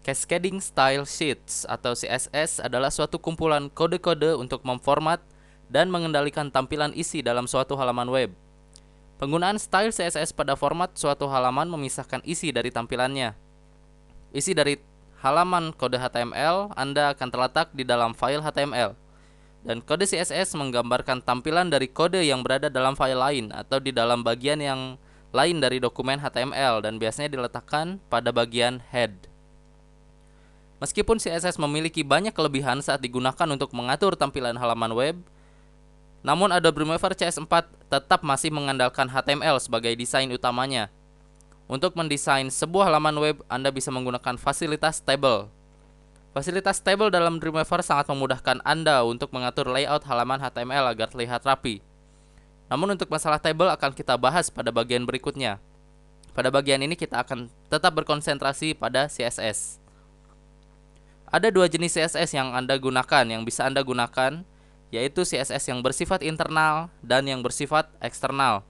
Cascading Style Sheets atau CSS adalah suatu kumpulan kode-kode untuk memformat dan mengendalikan tampilan isi dalam suatu halaman web. Penggunaan style CSS pada format suatu halaman memisahkan isi dari tampilannya. Isi dari halaman kode HTML Anda akan terletak di dalam file HTML, dan kode CSS menggambarkan tampilan dari kode yang berada dalam file lain atau di dalam bagian yang lain dari dokumen HTML, dan biasanya diletakkan pada bagian head. Meskipun CSS memiliki banyak kelebihan saat digunakan untuk mengatur tampilan halaman web, namun Adobe Remover CS4 tetap masih mengandalkan HTML sebagai desain utamanya. Untuk mendesain sebuah halaman web, Anda bisa menggunakan fasilitas table. Fasilitas table dalam Dreamweaver sangat memudahkan Anda untuk mengatur layout halaman HTML agar terlihat rapi. Namun untuk masalah table akan kita bahas pada bagian berikutnya. Pada bagian ini kita akan tetap berkonsentrasi pada CSS. Ada dua jenis CSS yang bisa Anda gunakan, yaitu CSS yang bersifat internal dan yang bersifat eksternal.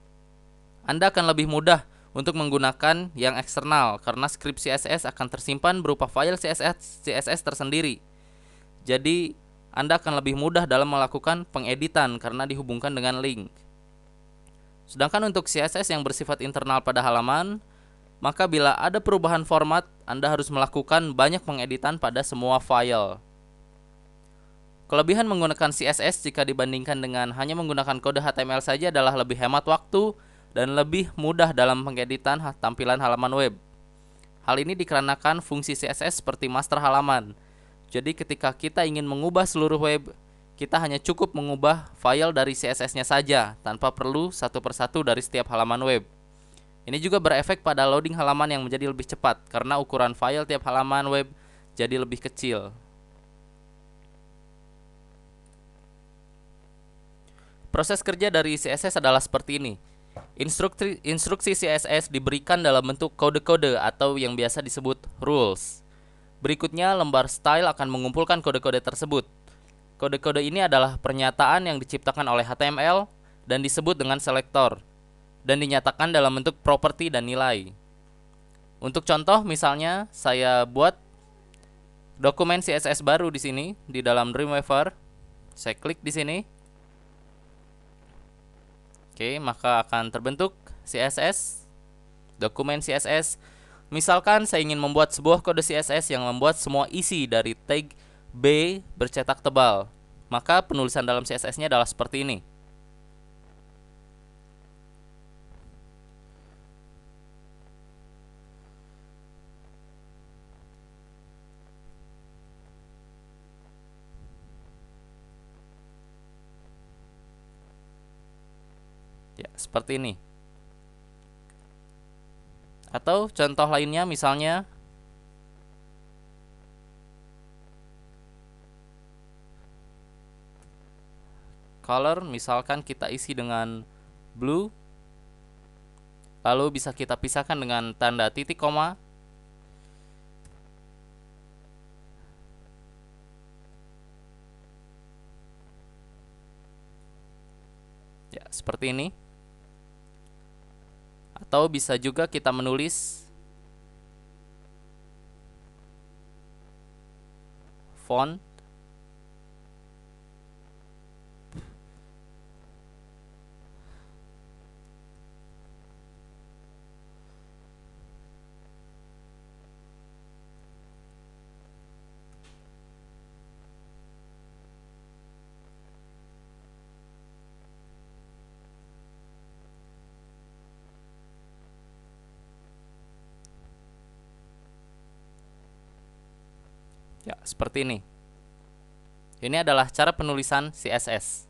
Anda akan lebih mudah untuk menggunakan yang eksternal karena script CSS akan tersimpan berupa file CSS tersendiri. Jadi, Anda akan lebih mudah dalam melakukan pengeditan karena dihubungkan dengan link. Sedangkan untuk CSS yang bersifat internal pada halaman, maka bila ada perubahan format, Anda harus melakukan banyak pengeditan pada semua file. Kelebihan menggunakan CSS jika dibandingkan dengan hanya menggunakan kode HTML saja adalah lebih hemat waktu dan lebih mudah dalam pengeditan tampilan halaman web. Hal ini dikarenakan fungsi CSS seperti master halaman. Jadi ketika kita ingin mengubah seluruh web, kita hanya cukup mengubah file dari CSS-nya saja tanpa perlu satu persatu dari setiap halaman web. Ini juga berefek pada loading halaman yang menjadi lebih cepat karena ukuran file tiap halaman web jadi lebih kecil. Proses kerja dari CSS adalah seperti ini. Instruksi CSS diberikan dalam bentuk kode-kode atau yang biasa disebut rules. Berikutnya, lembar style akan mengumpulkan kode-kode tersebut. Kode-kode ini adalah pernyataan yang diciptakan oleh HTML dan disebut dengan selektor, dan dinyatakan dalam bentuk properti dan nilai. Untuk contoh, misalnya saya buat dokumen CSS baru di sini di dalam Dreamweaver. Saya klik di sini. Oke, maka akan terbentuk CSS, dokumen CSS. Misalkan saya ingin membuat sebuah kode CSS yang membuat semua isi dari tag B bercetak tebal. Maka penulisan dalam CSS-nya adalah seperti ini. Ya, seperti ini. Atau contoh lainnya misalnya color, misalkan kita isi dengan blue, lalu bisa kita pisahkan dengan tanda titik koma. Ya, seperti ini. Atau bisa juga kita menulis font ya, seperti ini. Ini adalah cara penulisan CSS.